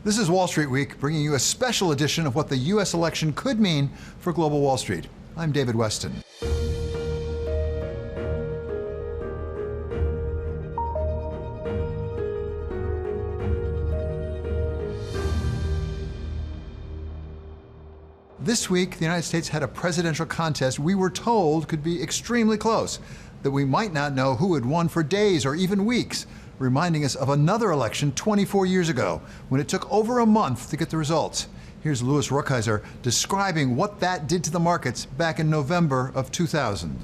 This is Wall Street Week, bringing you a special edition of what the U.S. election could mean for global Wall Street. I'm David Weston. This week, the United States had a presidential contest we were told could be extremely close, that we might not know who had won for days or even weeks, reminding us of another election 24 years ago, when it took over a month to get the results. Here's Louis Rukeyser describing what that did to the markets back in November of 2000.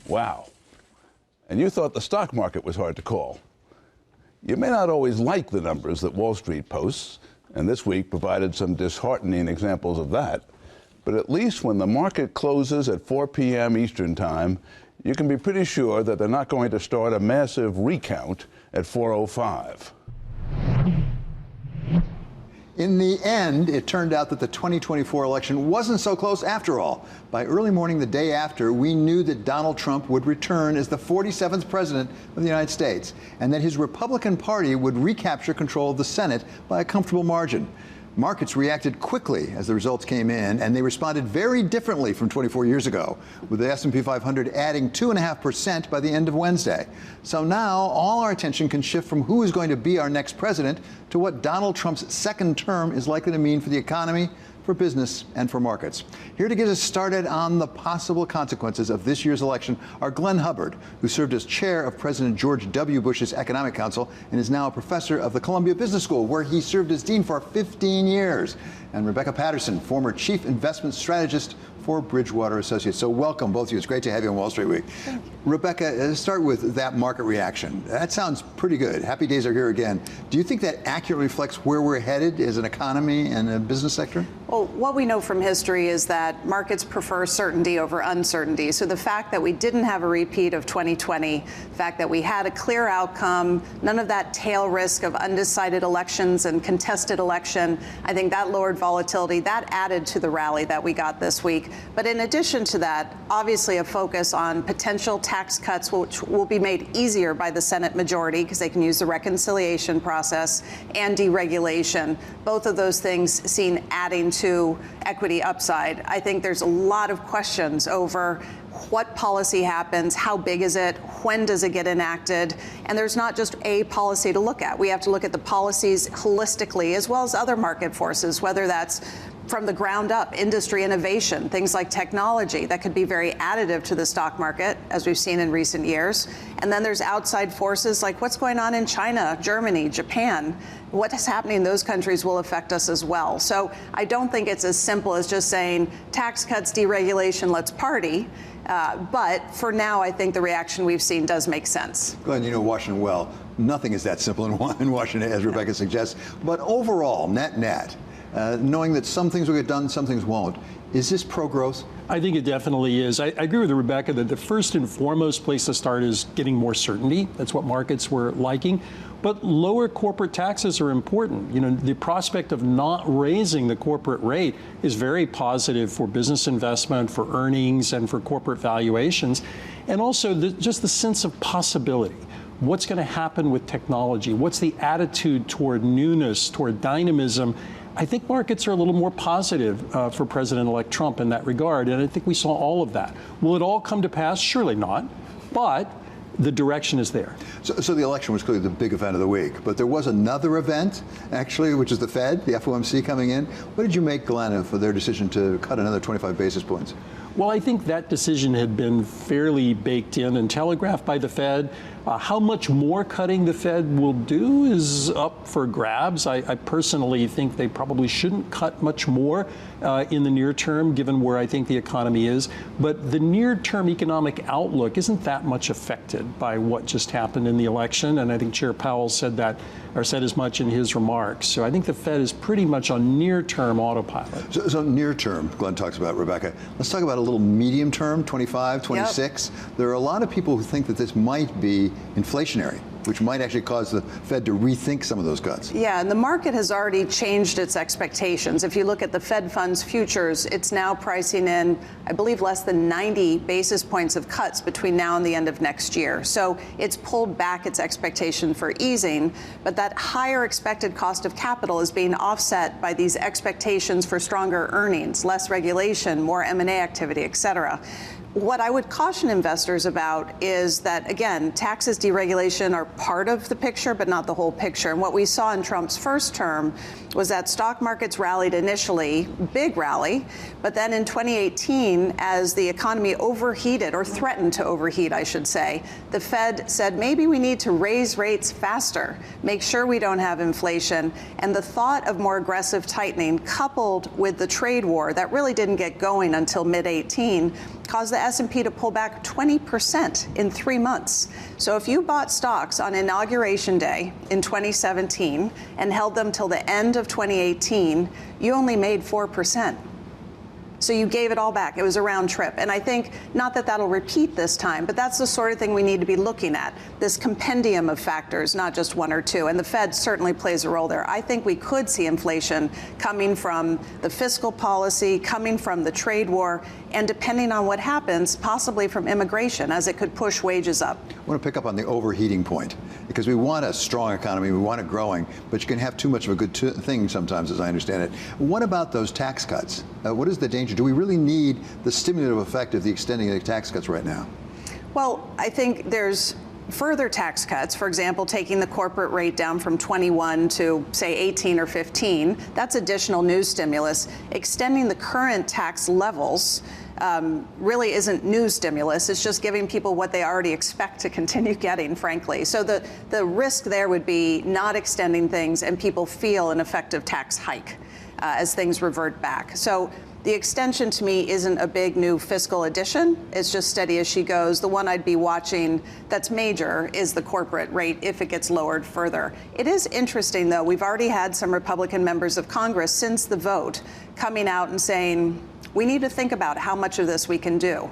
Wow. And you thought the stock market was hard to call. You may not always like the numbers that Wall Street posts, and this week provided some disheartening examples of that. But at least when the market closes at 4 p.m. Eastern Time, you can be pretty sure that they're not going to start a massive recount at 4:05. In the end, it turned out that the 2024 election wasn't so close after all. By early morning the day after, we knew that Donald Trump would return as the 47th president of the United States, and that his Republican Party would recapture control of the Senate by a comfortable margin. Markets reacted quickly as the results came in, and they responded very differently from 24 years ago, with the S&P 500 adding 2.5% by the end of Wednesday. So now all our attention can shift from who is going to be our next president to what Donald Trump's second term is likely to mean for the economy, for business, and for markets. Here to get us started on the possible consequences of this year's election are Glenn Hubbard, who served as chair of President George W. Bush's Economic Council and is now a professor of the Columbia Business School, where he served as dean for 15 years, and Rebecca Patterson, former chief investment strategist for Bridgewater Associates. So welcome, both of you. It's great to have you on Wall Street Week. Rebecca, start with that market reaction. That sounds pretty good. Happy days are here again. Do you think that accurately reflects where we're headed as an economy and a business sector? Well, what we know from history is that markets prefer certainty over uncertainty. So the fact that we didn't have a repeat of 2020, the fact that we had a clear outcome, none of that tail risk of undecided elections and contested election, I think that lowered volatility. That added to the rally that we got this week. But in addition to that, obviously a focus on potential tax cuts, which will be made easier by the Senate majority because they can use the reconciliation process, and deregulation. Both of those things seen adding to equity upside. I think there's a lot of questions over what policy happens, how big is it, when does it get enacted, and there's not just a policy to look at. We have to look at the policies holistically, as well as other market forces, whether that's from the ground up, industry innovation, things like technology that could be very additive to the stock market, as we've seen in recent years. And then there's outside forces like what's going on in China, Germany, Japan. What is happening in those countries will affect us as well. So I don't think it's as simple as just saying tax cuts, deregulation, let's party. But for now, I think the reaction we've seen does make sense. Glenn, you know Washington well. Nothing is that simple in Washington, as Rebecca suggests. But overall, net, knowing that some things will get done, some things won't, is this pro-growth? I think it definitely is. I agree with Rebecca that the first and foremost place to start is getting more certainty. That's what markets were liking. But lower corporate taxes are important. You know, the prospect of not raising the corporate rate is very positive for business investment, for earnings, and for corporate valuations. And also just the sense of possibility. What's going to happen with technology? What's the attitude toward newness, toward dynamism? I think markets are a little more positive for President-elect Trump in that regard, and I think we saw all of that. Will it all come to pass? Surely not, but the direction is there. So the election was clearly the big event of the week, but there was another event, actually, which is the Fed, the FOMC coming in. What did you make, Glenn, of their decision to cut another 25 basis points? Well, I think that decision had been fairly baked in and telegraphed by the Fed. How much more cutting the Fed will do is up for grabs. I personally think they probably shouldn't cut much more in the near term, given where I think the economy is. But the near-term economic outlook isn't that much affected by what just happened in the election. And I think Chair Powell said that, or said as much in his remarks. So I think the Fed is pretty much on near-term autopilot. So near-term, Glenn talks about, Rebecca. Let's talk about a little medium-term, 25, 26. Yep. There are a lot of people who think that this might be inflationary. which might actually cause the Fed to rethink some of those cuts. Yeah, and the market has already changed its expectations. If you look at the Fed funds futures, it's now pricing in, I believe, less than 90 basis points of cuts between now and the end of next year. So it's pulled back its expectation for easing, but that higher expected cost of capital is being offset by these expectations for stronger earnings, less regulation, more M&A activity, et cetera. What I would caution investors about is that, again, taxes, deregulation are part of the picture, but not the whole picture. And what we saw in Trump's first term was that stock markets rallied initially, big rally, but then in 2018, as the economy overheated, or threatened to overheat, I should say, the Fed said maybe we need to raise rates faster, make sure we don't have inflation. And the thought of more aggressive tightening, coupled with the trade war that really didn't get going until mid-18, caused the S&P to pull back 20% in 3 months. So if you bought stocks on Inauguration Day in 2017 and held them till the end of 2018, you only made 4%. So you gave it all back. It was a round trip. And I think, not that that'll repeat this time, but that's the sort of thing we need to be looking at, this compendium of factors, not just one or two. And the Fed certainly plays a role there. I think we could see inflation coming from the fiscal policy, coming from the trade war, and depending on what happens, possibly from immigration, as it could push wages up. I want to pick up on the overheating point, because we want a strong economy, we want it growing, but you can have too much of a good thing sometimes, as I understand it. What about those tax cuts? What is the danger? Do we really need the stimulative effect of the extending of the tax cuts right now? Well, I think there's further tax cuts, for example, taking the corporate rate down from 21 to, say, 18 or 15. That's additional new stimulus. Extending the current tax levels really isn't new stimulus. It's just giving people what they already expect to continue getting, frankly. So the risk there would be not extending things and people feel an effective tax hike as things revert back. So the extension, to me, isn't a big new fiscal addition. It's just steady as she goes. The one I'd be watching that's major is the corporate rate if it gets lowered further. It is interesting, though. We've already had some Republican members of Congress since the vote coming out and saying, we need to think about how much of this we can do,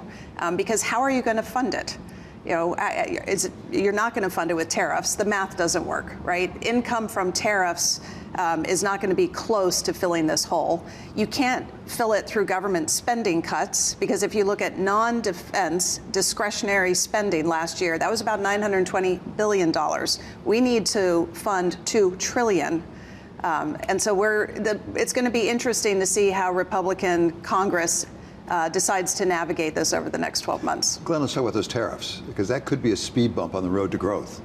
because how are you going to fund it? You know, you're not going to fund it with tariffs. The math doesn't work, right? Income from tariffs is not going to be close to filling this hole. You can't fill it through government spending cuts, because if you look at non-defense discretionary spending last year, that was about $920 billion. We need to fund $2 trillion. And so it's going to be interesting to see how Republican Congress decides to navigate this over the next 12 months. Glenn, let's talk about those tariffs, because that could be a speed bump on the road to growth.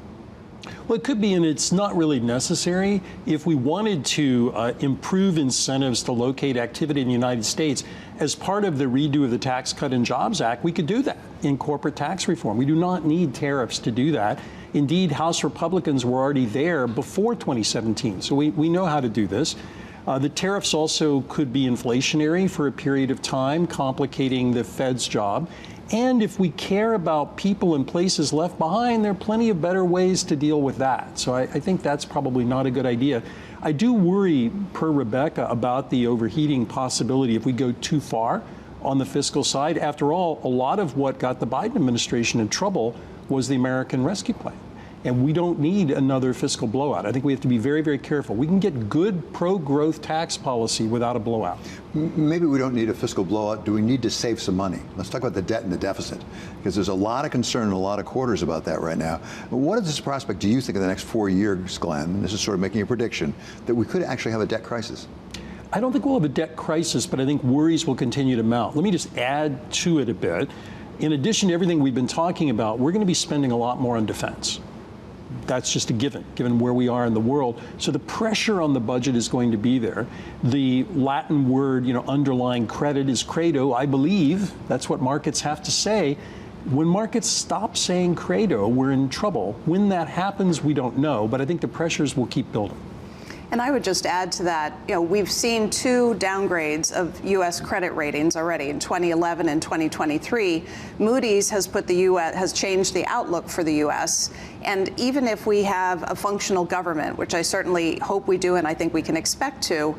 Well, it could be, and it's not really necessary. If we wanted to improve incentives to locate activity in the United States, as part of the redo of the Tax Cut and Jobs Act, we could do that in corporate tax reform. We do not need tariffs to do that. Indeed, House Republicans were already there before 2017, so we know how to do this. The tariffs also could be inflationary for a period of time, complicating the Fed's job. And if we care about people and places left behind, there are plenty of better ways to deal with that. So I think that's probably not a good idea. I do worry, per Rebecca, about the overheating possibility if we go too far on the fiscal side. After all, a lot of what got the Biden administration in trouble was the American Rescue Plan. And we don't need another fiscal blowout. I think we have to be very, very careful. We can get good pro-growth tax policy without a blowout. Maybe we don't need a fiscal blowout. Do we need to save some money? Let's talk about the debt and the deficit, because there's a lot of concern in a lot of quarters about that right now. What is this prospect, do you think, in the next 4 years, Glenn, and this is sort of making a prediction, that we could actually have a debt crisis? I don't think we'll have a debt crisis, but I think worries will continue to mount. Let me just add to it a bit. In addition to everything we've been talking about, we're going to be spending a lot more on defense. That's just a given where we are in the world. So the pressure on the budget is going to be there. The Latin word, underlying credit is credo. I believe that's what markets have to say. When markets stop saying credo, we're in trouble. When that happens, we don't know, but I think the pressures will keep building. And I would just add to that, we've seen 2 downgrades of U.S. credit ratings already in 2011 and 2023. Moody's has has changed the outlook for the U.S. And even if we have a functional government, which I certainly hope we do and I think we can expect to,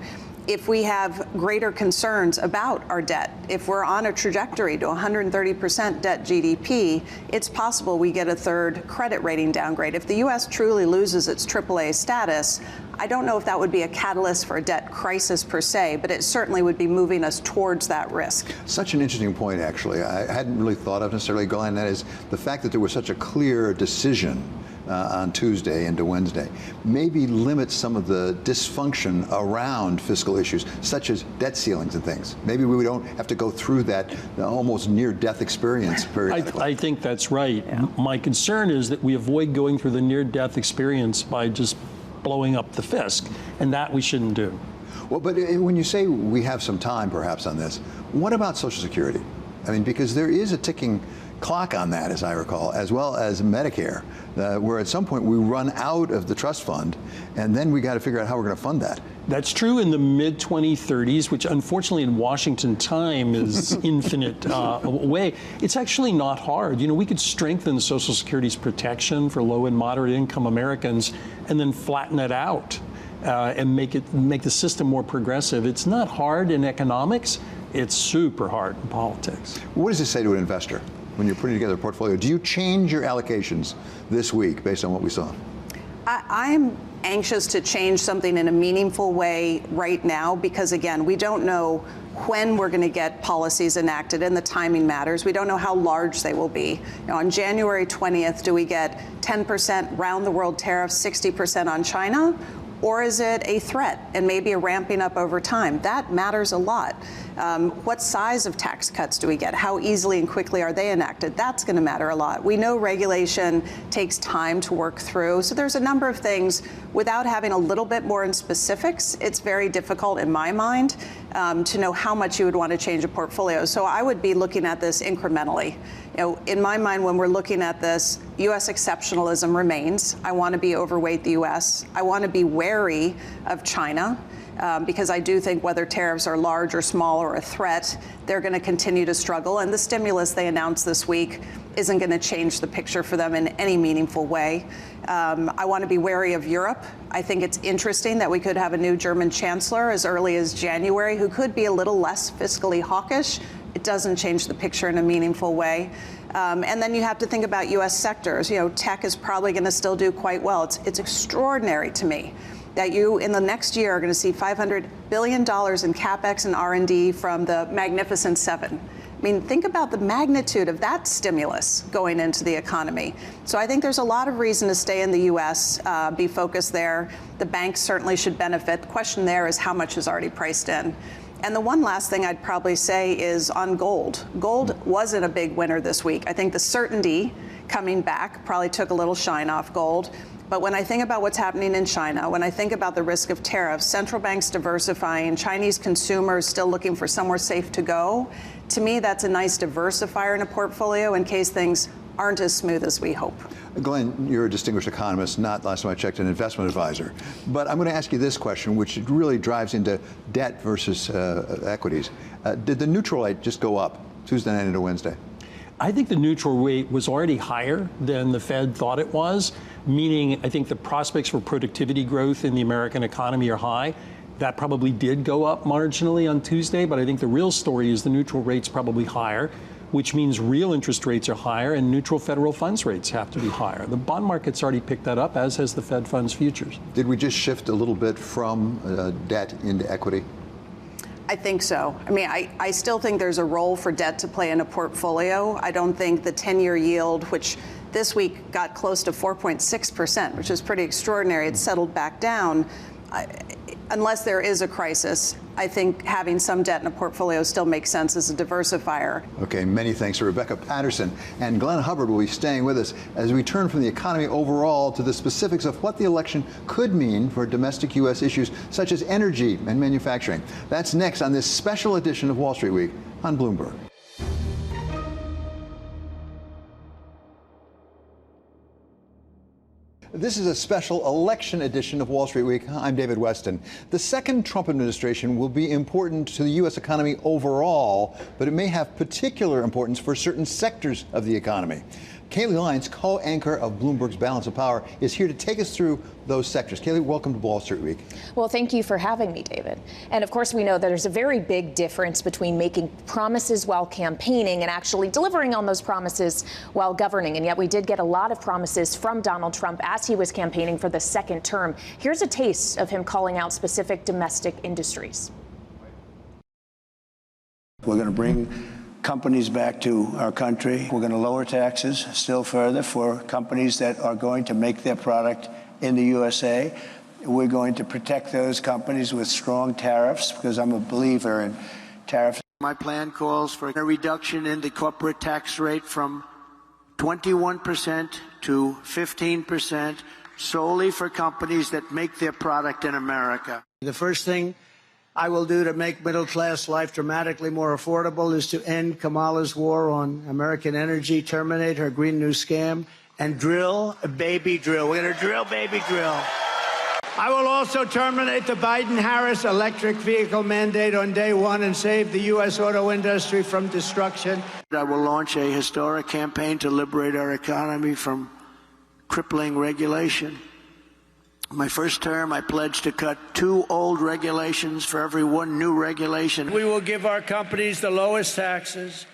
if we have greater concerns about our debt, if we're on a trajectory to 130% debt GDP, it's possible we get a third credit rating downgrade. If the U.S. truly loses its AAA status, I don't know if that would be a catalyst for a debt crisis per se, but it certainly would be moving us towards that risk. Such an interesting point, actually. I hadn't really thought of necessarily, Glenn. That is the fact that there was such a clear decision on Tuesday into Wednesday maybe limits some of the dysfunction around fiscal issues, such as debt ceilings and things. Maybe we don't have to go through that almost near-death experience periodically. I think that's right. Yeah. My concern is that we avoid going through the near-death experience by just blowing up the fisc, and that we shouldn't do. Well, but when you say we have some time perhaps on this, what about Social Security? I mean, because there is a ticking clock on that, as I recall, as well as Medicare, where at some point we run out of the trust fund, and then we got to figure out how we're going to fund that. That's true in the mid-2030s, which unfortunately in Washington time is infinite away. It's actually not hard. You know, we could strengthen Social Security's protection for low and moderate income Americans and then flatten it out and make the system more progressive. It's not hard in economics. It's super hard in politics. What does it say to an investor when you're putting together a portfolio? Do you change your allocations this week based on what we saw? I'm anxious to change something in a meaningful way right now because, again, we don't know when we're going to get policies enacted, and the timing matters. We don't know how large they will be. You know, on January 20th, do we get 10% round-the-world tariffs, 60% on China? Or is it a threat and maybe a ramping up over time? That matters a lot. What size of tax cuts do we get? How easily and quickly are they enacted? That's going to matter a lot. We know regulation takes time to work through. So there's a number of things. Without having a little bit more in specifics, it's very difficult in my mind to know how much you would want to change a portfolio. So I would be looking at this incrementally. You know, in my mind, when we're looking at this, U.S. exceptionalism remains. I want to be overweight the U.S. I want to be wary of China. Because I do think whether tariffs are large or small or a threat, they're going to continue to struggle. And the stimulus they announced this week isn't going to change the picture for them in any meaningful way. I want to be wary of Europe. I think it's interesting that we could have a new German chancellor as early as January who could be a little less fiscally hawkish. It doesn't change the picture in a meaningful way. And then you have to think about U.S. sectors. You know, tech is probably going to still do quite well. It's extraordinary to me that you, in the next year, are going to see $500 billion in CapEx and R&D from the Magnificent Seven. I mean, think about the magnitude of that stimulus going into the economy. So I think there's a lot of reason to stay in the U.S., be focused there. The banks certainly should benefit. The question there is how much is already priced in. And the one last thing I'd probably say is on gold. Gold wasn't a big winner this week. I think the certainty coming back probably took a little shine off gold. But when I think about what's happening in China, when I think about the risk of tariffs, central banks diversifying, Chinese consumers still looking for somewhere safe to go, to me, that's a nice diversifier in a portfolio in case things aren't as smooth as we hope. Glenn, you're a distinguished economist, not, last time I checked, an investment advisor. But I'm going to ask you this question, which really drives into debt versus equities. Did the neutral rate just go up Tuesday night into Wednesday? I think the neutral rate was already higher than the Fed thought it was, meaning I think the prospects for productivity growth in the American economy are high. That probably did go up marginally on Tuesday, but I think the real story is the neutral rate's probably higher, which means real interest rates are higher and neutral federal funds rates have to be higher. The bond market's already picked that up, as has the Fed funds futures. Did we just shift a little bit from debt into equity? I think so. I mean, I still think there's a role for debt to play in a portfolio. I don't think the 10-year yield, which this week got close to 4.6%, which is pretty extraordinary, it's settled back down. Unless there is a crisis, I think having some debt in a portfolio still makes sense as a diversifier. Okay, many thanks to Rebecca Patterson. And Glenn Hubbard will be staying with us as we turn from the economy overall to the specifics of what the election could mean for domestic U.S. issues such as energy and manufacturing. That's next on this special edition of Wall Street Week on Bloomberg. This is a special election edition of Wall Street Week. I'm David Weston. The second Trump administration will be important to the U.S. economy overall, but it may have particular importance for certain sectors of the economy. Kayleigh Lyons, co-anchor of Bloomberg's Balance of Power, is here to take us through those sectors. Kayleigh, welcome to Wall Street Week. Well, thank you for having me, David. And of course, we know that there's a very big difference between making promises while campaigning and actually delivering on those promises while governing. And yet we did get a lot of promises from Donald Trump as he was campaigning for the second term. Here's a taste of him calling out specific domestic industries. We're going to bring companies back to our country. We're going to lower taxes still further for companies that are going to make their product in the USA. We're going to protect those companies with strong tariffs because I'm a believer in tariffs. My plan calls for a reduction in the corporate tax rate from 21% to 15% solely for companies that make their product in America. The first thing I will do to make middle-class life dramatically more affordable is to end Kamala's war on American energy, terminate her Green New Scam, and drill, baby drill. We're going to drill, baby drill. I will also terminate the Biden-Harris electric vehicle mandate on day one and save the U.S. auto industry from destruction. I will launch a historic campaign to liberate our economy from crippling regulation. My first term, I pledged to cut 2 old regulations for every 1 new regulation. We will give our companies the lowest taxes,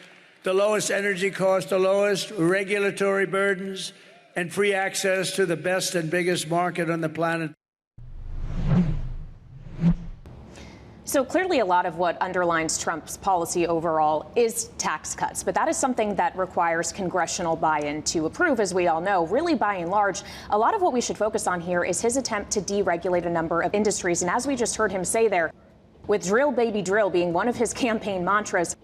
the lowest energy costs, the lowest regulatory burdens, and free access to the best and biggest market on the planet. So clearly a lot of what underlines Trump's policy overall is tax cuts, but that is something that requires congressional buy-in to approve, as we all know. Really, by and large, a lot of what we should focus on here is his attempt to deregulate a number of industries. And as we just heard him say there, with drill, baby, drill being one of his campaign mantras,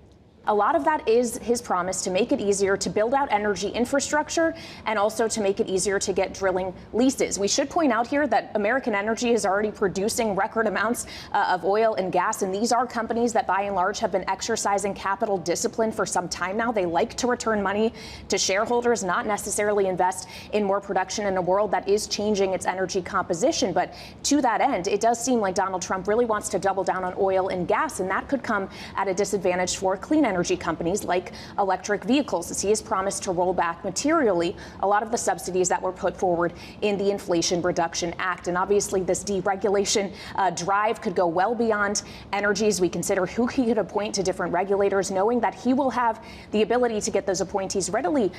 a lot of that is his promise to make it easier to build out energy infrastructure and also to make it easier to get drilling leases. We should point out here that American Energy is already producing record amounts of oil and gas, and these are companies that by and large have been exercising capital discipline for some time now. They like to return money to shareholders, not necessarily invest in more production in a world that is changing its energy composition. But to that end, it does seem like Donald Trump really wants to double down on oil and gas, and that could come at a disadvantage for clean energy companies like electric vehicles, as he has promised to roll back materially a lot of the subsidies that were put forward in the Inflation Reduction Act. And obviously this deregulation drive could go well beyond energy as we consider who he could appoint to different regulators, knowing that he will have the ability to get those appointees readily,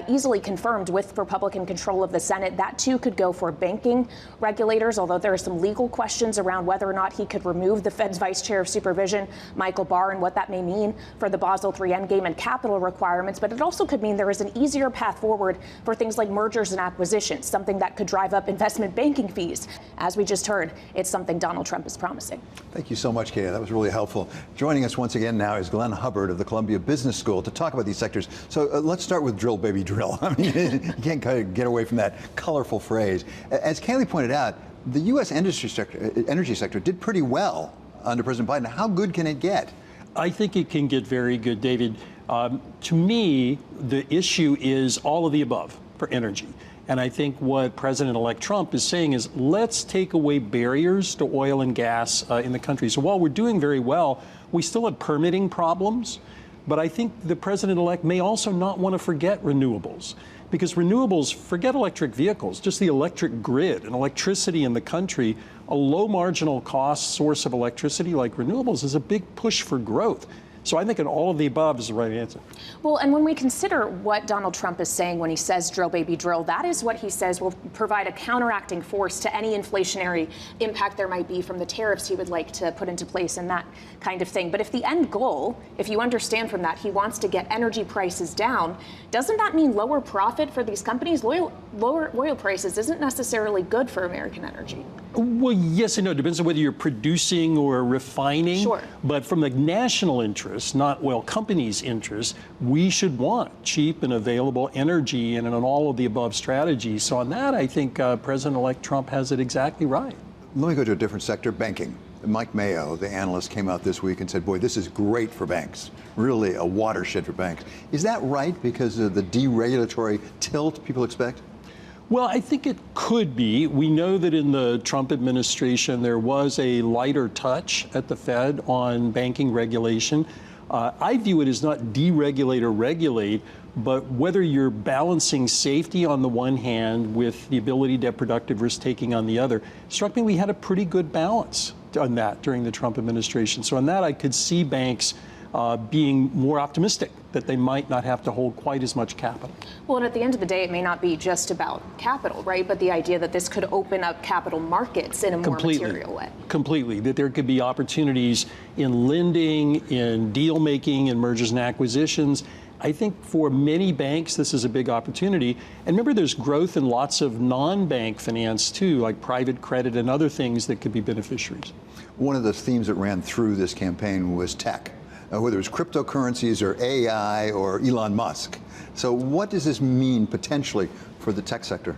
easily confirmed with Republican control of the Senate. That too could go for banking regulators, although there are some legal questions around whether or not he could remove the Fed's vice chair of supervision, Michael Barr, and what that may mean for the Basel III endgame and capital requirements. But it also could mean there is an easier path forward for things like mergers and acquisitions, something that could drive up investment banking fees. As we just heard, it's something Donald Trump is promising. Thank you so much, Kayleigh. That was really helpful. Joining us once again now is Glenn Hubbard of the Columbia Business School to talk about these sectors. So let's start with drill, baby, drill. I mean, you can't get away from that colorful phrase. As Kayleigh pointed out, the U.S. energy sector did pretty well under President Biden. How good can it get? I think it can get very good, David. To me, the issue is all of the above for energy. And I think what President-elect Trump is saying is let's take away barriers to oil and gas in the country. So while we're doing very well, we still have permitting problems. But I think the president-elect may also not want to forget renewables. Because renewables, forget electric vehicles, just the electric grid and electricity in the country, a low marginal cost source of electricity like renewables is a big push for growth. So I think an all of the above is the right answer. Well, and when we consider what Donald Trump is saying when he says drill, baby, drill, that is what he says will provide a counteracting force to any inflationary impact there might be from the tariffs he would like to put into place and that kind of thing. But if the end goal, if you understand from that, he wants to get energy prices down, doesn't that mean lower profit for these companies? Lower oil prices isn't necessarily good for American energy. Well, yes and no. It depends on whether you're producing or refining. Sure. But from the national interest, not oil companies' interest, we should want cheap and available energy and an all of the above strategy. So on that, I think President-elect Trump has it exactly right. Let me go to a different sector, banking. Mike Mayo, the analyst, came out this week and said, boy, this is great for banks, really a watershed for banks. Is that right because of the deregulatory tilt people expect? Well, I think it could be. We know that in the Trump administration, there was a lighter touch at the Fed on banking regulation. I view it as not deregulate or regulate, But whether you're balancing safety on the one hand with the ability to have productive risk-taking on the other, struck me we had a pretty good balance on that during the Trump administration. So on that, I could see banks being more optimistic that they might not have to hold quite as much capital. Well, and at the end of the day, it may not be just about capital, right? But the idea that this could open up capital markets in a more material way. Completely. That there could be opportunities in lending, in deal making, in mergers and acquisitions. I think for many banks, this is a big opportunity. And remember, there's growth in lots of non-bank finance, too, like private credit and other things that could be beneficiaries. One of the themes that ran through this campaign was tech, whether it's cryptocurrencies or AI or Elon Musk. So what does this mean potentially for the tech sector?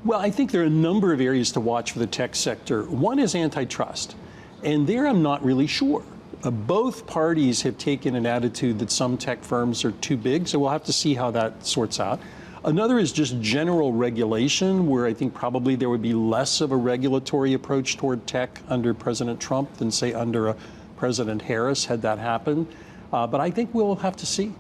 Well, I think there are a number of areas to watch for the tech sector. One is antitrust. And there I'm not really sure. Both parties have taken an attitude that some tech firms are too big, so we'll have to see how that sorts out. Another is just general regulation, where I think probably there would be less of a regulatory approach toward tech under President Trump than, say, under President Harris, had that happened. But I think we'll have to see.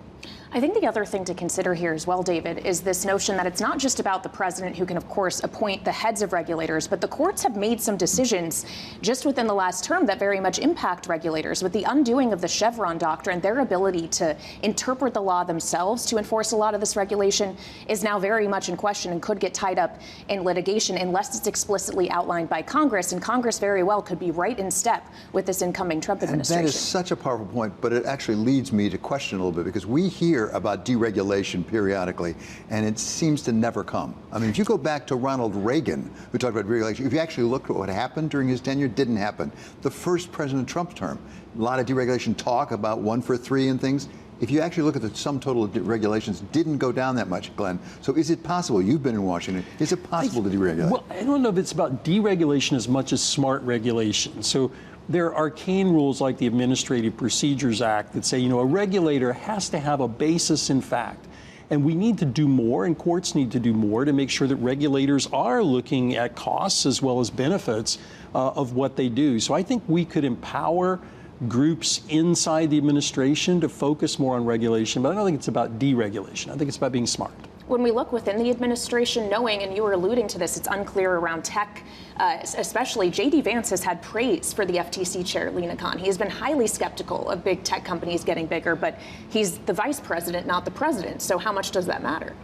I think the other thing to consider here as well, David, is this notion that it's not just about the president who can, of course, appoint the heads of regulators, but the courts have made some decisions just within the last term that very much impact regulators. With the undoing of the Chevron doctrine, their ability to interpret the law themselves to enforce a lot of this regulation is now very much in question and could get tied up in litigation unless it's explicitly outlined by Congress. And Congress very well could be right in step with this incoming Trump administration. And that is such a powerful point, but it actually leads me to question a little bit, because we hear about deregulation periodically, and it seems to never come. I mean, if you go back to Ronald Reagan, who talked about deregulation, if you actually look at what happened during his tenure, it didn't happen. The first President Trump term, a lot of deregulation talk about 1 for 3 and things. If you actually look at the sum total of regulations, didn't go down that much, Glenn. So is it possible, you've been in Washington, is it possible to deregulate? Well, I don't know if it's about deregulation as much as smart regulation. So there are arcane rules like the Administrative Procedures Act that say, you know, a regulator has to have a basis in fact. And we need to do more, and courts need to do more to make sure that regulators are looking at costs as well as benefits of what they do. So I think we could empower groups inside the administration to focus more on regulation, but I don't think it's about deregulation. I think it's about being smart. When we look within the administration, knowing, and you were alluding to this, it's unclear around tech, especially J.D. Vance has had praise for the FTC chair, Lina Khan. He has been highly skeptical of big tech companies getting bigger, but he's the vice president, not the president. So how much does that matter?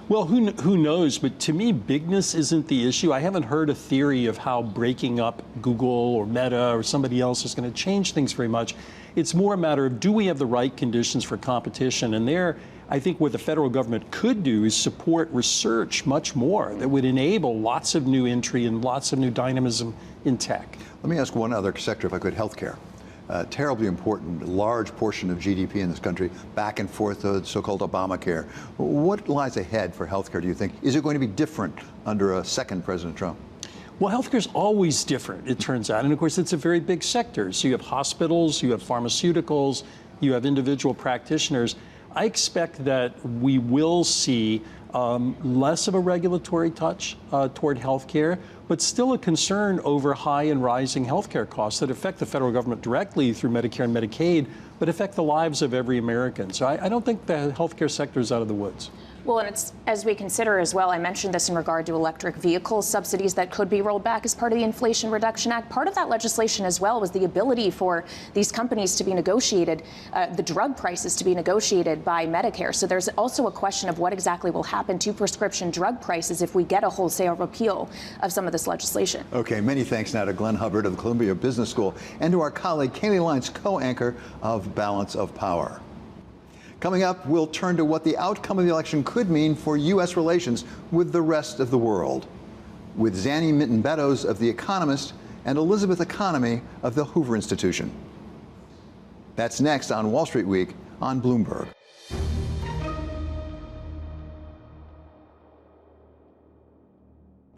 Well, who knows? But to me, bigness isn't the issue. I haven't heard a theory of how breaking up Google or Meta or somebody else is going to change things very much. It's more a matter of, do we have the right conditions for competition? And there, I think what the federal government could do is support research much more that would enable lots of new entry and lots of new dynamism in tech. Let me ask one other sector, if I could, healthcare. Terribly important, large portion of GDP in this country, back and forth to so-called Obamacare. What lies ahead for healthcare, do you think? Is it going to be different under a second President Trump? Well, healthcare is always different, it turns out. And of course, it's a very big sector. So you have hospitals, you have pharmaceuticals, you have individual practitioners. I expect that we will see less of a regulatory touch toward healthcare, but still a concern over high and rising healthcare costs that affect the federal government directly through Medicare and Medicaid, but affect the lives of every American. So I don't think the healthcare sector is out of the woods. Well, and it's, as we consider as well, I mentioned this in regard to electric vehicle subsidies that could be rolled back as part of the Inflation Reduction Act. Part of that legislation as well was the ability for these companies to be negotiated, the drug prices to be negotiated by Medicare. So there's also a question of what exactly will happen to prescription drug prices if we get a wholesale repeal of some of this legislation. Okay, many thanks now to Glenn Hubbard of the Columbia Business School and to our colleague Kayleigh Lyons, co-anchor of Balance of Power. Coming up, we'll turn to what the outcome of the election could mean for U.S. relations with the rest of the world, with Zanny Minton Beddoes of The Economist and Elizabeth Economy of the Hoover Institution. That's next on Wall Street Week on Bloomberg.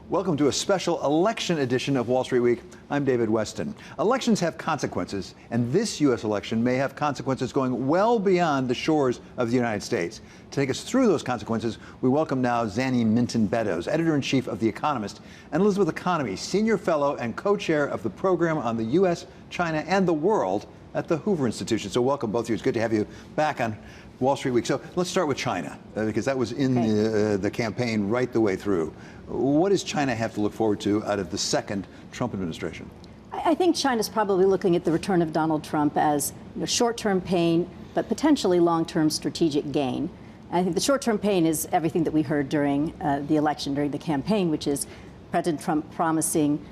Welcome to a special election edition of Wall Street Week. I'm David Weston. Elections have consequences, and this U.S. election may have consequences going well beyond the shores of the United States. To take us through those consequences, we welcome now Zanny Minton Beddoes, editor-in-chief of The Economist, and Elizabeth Economy, senior fellow and co-chair of the program on the U.S., China, and the world at the Hoover Institution. So welcome, both of you. It's good to have you back on Wall Street Week. So let's start with China, because that was in the campaign right the way through. What does China have to look forward to out of the second Trump administration? I think China's probably looking at the return of Donald Trump as short-term pain, but potentially long-term strategic gain. And I think the short-term pain is everything that we heard during the election, during the campaign, which is President Trump promising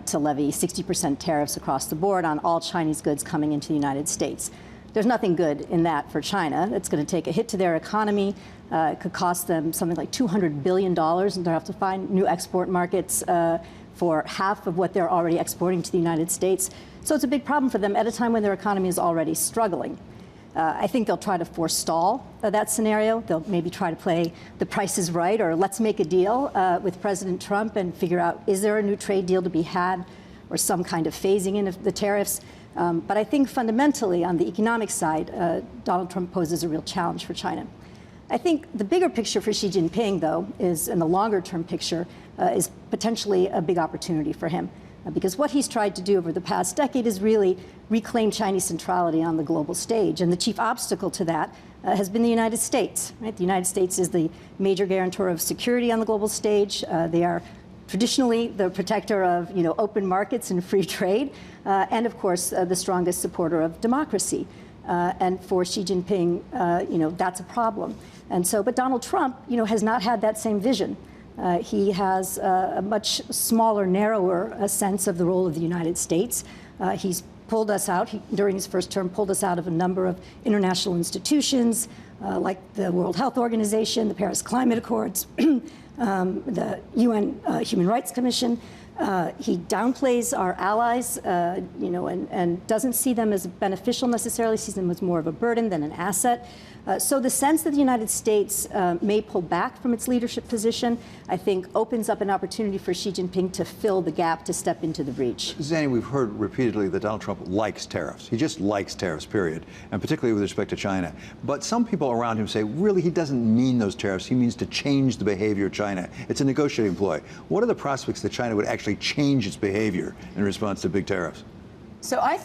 to levy 60% tariffs across the board on all Chinese goods coming into the United States. There's nothing good in that for China. It's going to take a hit to their economy. It could cost them something like $200 billion, and they'll have to find new export markets for half of what they're already exporting to the United States. So it's a big problem for them at a time when their economy is already struggling. I think they'll try to forestall that scenario. They'll maybe try to play the Price is Right, or let's make a deal with President Trump and figure out, is there a new trade deal to be had, or some kind of phasing in of the tariffs. But I think fundamentally on the economic side, Donald Trump poses a real challenge for China. I think the bigger picture for Xi Jinping, though, is, in the longer term picture, is potentially a big opportunity for him. Because what he's tried to do over the past decade is really reclaim Chinese centrality on the global stage. And the chief obstacle to that has been the United States. Right? The United States is the major guarantor of security on the global stage. They are traditionally the protector of open markets and free trade, and of course the strongest supporter of democracy. And for Xi Jinping, that's a problem. And so, but Donald Trump, has not had that same vision. He has a much smaller, narrower sense of the role of the United States. He's pulled us out, during his first term, pulled us out of a number of international institutions, like the World Health Organization, the Paris Climate Accords, the UN Human Rights Commission. He downplays our allies, and doesn't see them as beneficial necessarily, sees them as more of a burden than an asset. So the sense that the United States may pull back from its leadership position, I think, opens up an opportunity for Xi Jinping to fill the gap, to step into the breach. Zanny, we've heard repeatedly that Donald Trump likes tariffs. He just likes tariffs, period, and particularly with respect to China. But some people around him say, really, he doesn't mean those tariffs. He means to change the behavior of China. It's a negotiating ploy. What are the prospects that China would actually change its behavior in response to big tariffs? So I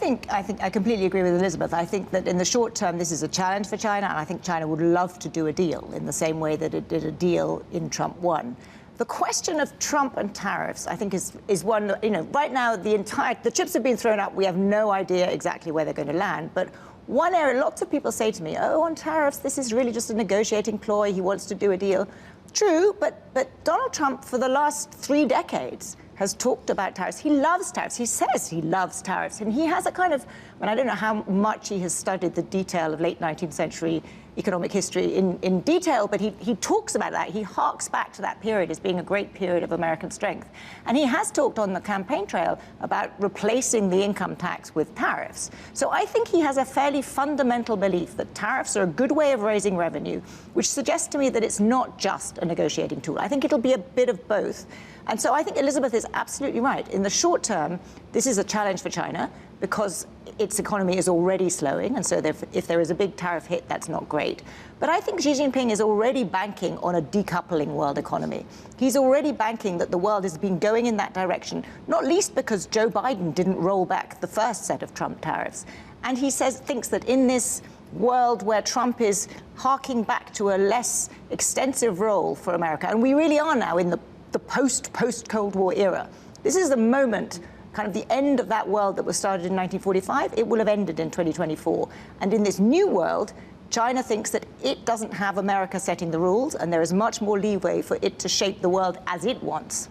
completely agree with Elizabeth. I think that in the short term, this is a challenge for China, and I think China would love to do a deal in the same way that it did a deal in Trump 1. The question of Trump and tariffs, I think, is one that, right now the chips have been thrown up. We have no idea exactly where they're going to land. But one area, lots of people say to me, on tariffs, this is really just a negotiating ploy. He wants to do a deal. True, but Donald Trump, for the last 3 decades, has talked about tariffs. He loves tariffs. He says he loves tariffs. And he has a kind of, I don't know how much he has studied the detail of late 19th century economic history in detail, but he talks about that. He harks back to that period as being a great period of American strength. And he has talked on the campaign trail about replacing the income tax with tariffs. So I think he has a fairly fundamental belief that tariffs are a good way of raising revenue, which suggests to me that it's not just a negotiating tool. I think it'll be a bit of both. And so I think Elizabeth is absolutely right. In the short term, this is a challenge for China because its economy is already slowing. And so if there is a big tariff hit, that's not great. But I think Xi Jinping is already banking on a decoupling world economy. He's already banking that the world has been going in that direction, not least because Joe Biden didn't roll back the first set of Trump tariffs. And he thinks that in this world where Trump is harking back to a less extensive role for America, and we really are now in the post-Cold War era. This is the moment, kind of the end of that world that was started in 1945. It will have ended in 2024. And in this new world, China thinks that it doesn't have America setting the rules, and there is much more leeway for it to shape the world as it wants.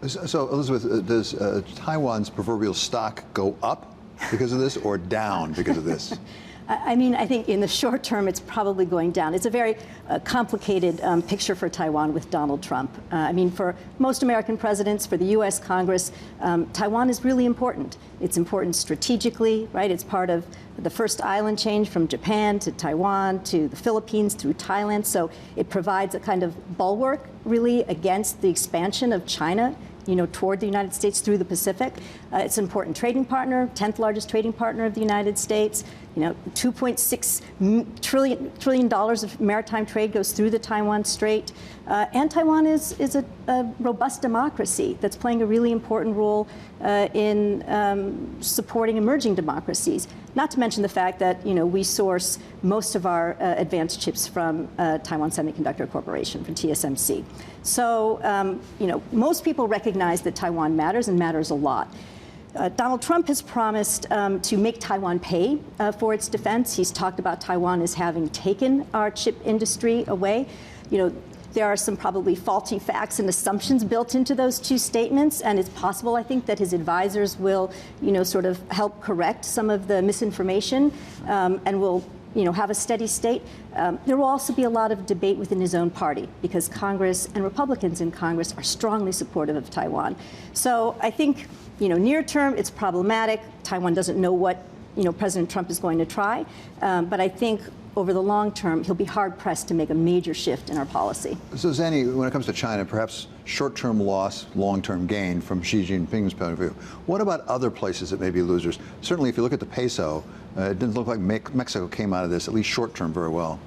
So, Elizabeth, does Taiwan's proverbial stock go up because of this or down because of this? I think in the short term, it's probably going down. It's a very complicated picture for Taiwan with Donald Trump. For most American presidents, for the U.S. Congress, Taiwan is really important. It's important strategically, right? It's part of the first island change from Japan to Taiwan to the Philippines through Thailand. So it provides a kind of bulwark, really, against the expansion of China toward the United States through the Pacific. It's an important trading partner, 10th largest trading partner of the United States. $2.6 trillion of maritime trade goes through the Taiwan Strait. And Taiwan is a robust democracy that's playing a really important role in supporting emerging democracies. Not to mention the fact that we source most of our advanced chips from Taiwan Semiconductor Corporation, from TSMC. So most people recognize that Taiwan matters and matters a lot. Donald Trump has promised to make Taiwan pay for its defense. He's talked about Taiwan as having taken our chip industry away. There are some probably faulty facts and assumptions built into those two statements, and it's possible, I think, that his advisors will, sort of help correct some of the misinformation, and will, have a steady state. There will also be a lot of debate within his own party, because Congress and Republicans in Congress are strongly supportive of Taiwan. So I think, near term, it's problematic. Taiwan doesn't know what, President Trump is going to try, but I think over the long term, he'll be hard-pressed to make a major shift in our policy. So, Zanny, when it comes to China, perhaps short-term loss, long-term gain from Xi Jinping's point of view. What about other places that may be losers? Certainly, if you look at the peso, it didn't look like Mexico came out of this, at least short-term, very well.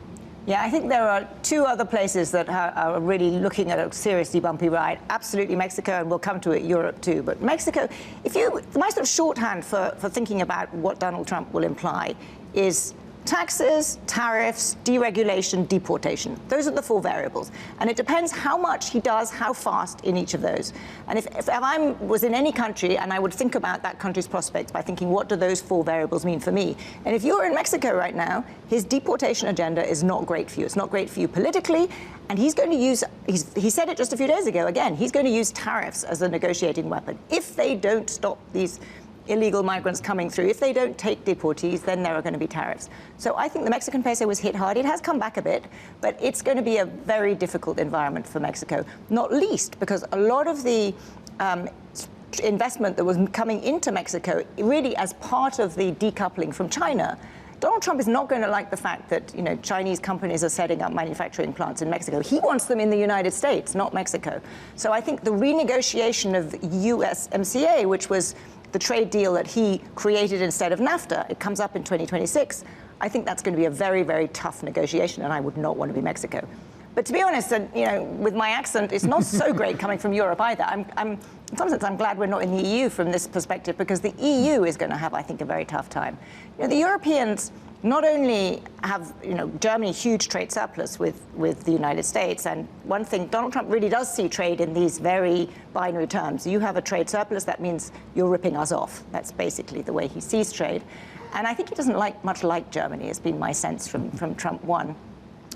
Yeah, I think there are two other places that are really looking at a seriously bumpy ride. Absolutely Mexico, and we'll come to it, Europe too. But Mexico, my sort of shorthand for thinking about what Donald Trump will imply is taxes, tariffs, deregulation, deportation. Those are the four variables. And it depends how much he does, how fast in each of those. And if I was in any country and I would think about that country's prospects by thinking, what do those four variables mean for me? And if you're in Mexico right now, his deportation agenda is not great for you. It's not great for you politically. And he's going to use, he said it just a few days ago, again, he's going to use tariffs as a negotiating weapon. If they don't stop these illegal migrants coming through, if they don't take deportees, then there are going to be tariffs. So I think the Mexican peso was hit hard. It has come back a bit, but it's going to be a very difficult environment for Mexico, not least because a lot of the investment that was coming into Mexico, really as part of the decoupling from China, Donald Trump is not going to like the fact that Chinese companies are setting up manufacturing plants in Mexico. He wants them in the United States, not Mexico. So I think the renegotiation of USMCA, which was the trade deal that he created instead of NAFTA, it comes up in 2026. I think that's going to be a very, very tough negotiation, and I would not want to be Mexico. But to be honest, with my accent, it's not so great coming from Europe either. In some sense, I'm glad we're not in the EU from this perspective, because the EU is going to have, I think, a very tough time. The Europeans not only have, Germany huge trade surplus with the United States, and one thing, Donald Trump really does see trade in these very binary terms. You have a trade surplus, that means you're ripping us off. That's basically the way he sees trade. And I think he doesn't much like Germany, has been my sense from Trump 1.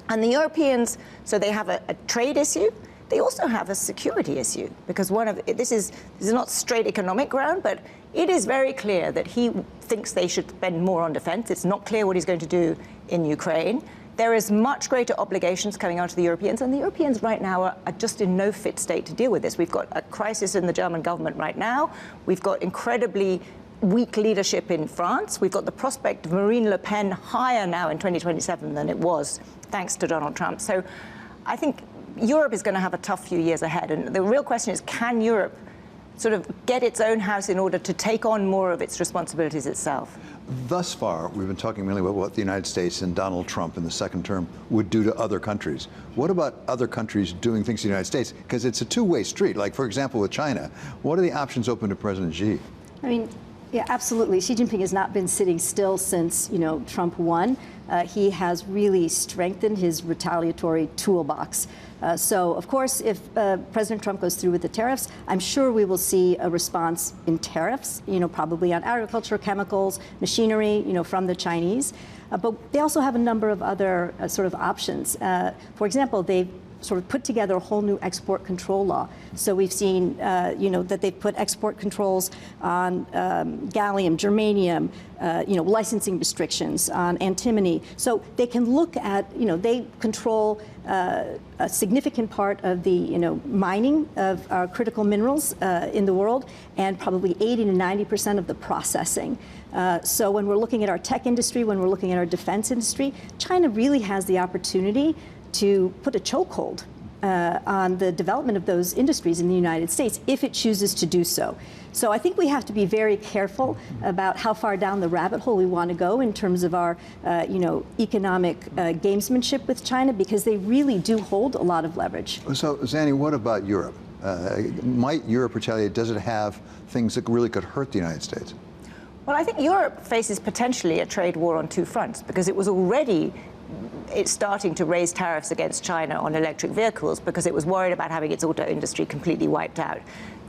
And the Europeans, so they have a trade issue. They also have a security issue, because this is not straight economic ground, but it is very clear that he thinks they should spend more on defense. It's not clear what he's going to do in Ukraine. There is much greater obligations coming onto the Europeans, and the Europeans right now are just in no fit state to deal with this. We've got a crisis in the German government right now. We've got incredibly weak leadership in France. We've got the prospect of Marine Le Pen higher now in 2027 than it was, thanks to Donald Trump. So I think Europe is going to have a tough few years ahead. And the real question is, can Europe sort of get its own house in order to take on more of its responsibilities itself? Thus far, we've been talking mainly about what the United States and Donald Trump in the second term would do to other countries. What about other countries doing things to the United States? Because it's a two-way street. Like, for example, with China, what are the options open to President Xi? Yeah, absolutely. Xi Jinping has not been sitting still since, Trump won. He has really strengthened his retaliatory toolbox. So, of course, if President Trump goes through with the tariffs, I'm sure we will see a response in tariffs, probably on agriculture, chemicals, machinery, from the Chinese. But they also have a number of other sort of options. For example, they've sort of put together a whole new export control law. So we've seen, that they've put export controls on gallium, germanium, licensing restrictions on antimony. So they can look at, they control a significant part of the, mining of our critical minerals in the world, and probably 80 to 90% of the processing. So when we're looking at our tech industry, when we're looking at our defense industry, China really has the opportunity to put a chokehold on the development of those industries in the United States if it chooses to do so. So I think we have to be very careful about how far down the rabbit hole we want to go in terms of our, economic gamesmanship with China, because they really do hold a lot of leverage. So, Zanny, what about Europe? Might Europe retaliate? Does it have things that really could hurt the United States? Well, I think Europe faces potentially a trade war on two fronts, because it's starting to raise tariffs against China on electric vehicles because it was worried about having its auto industry completely wiped out.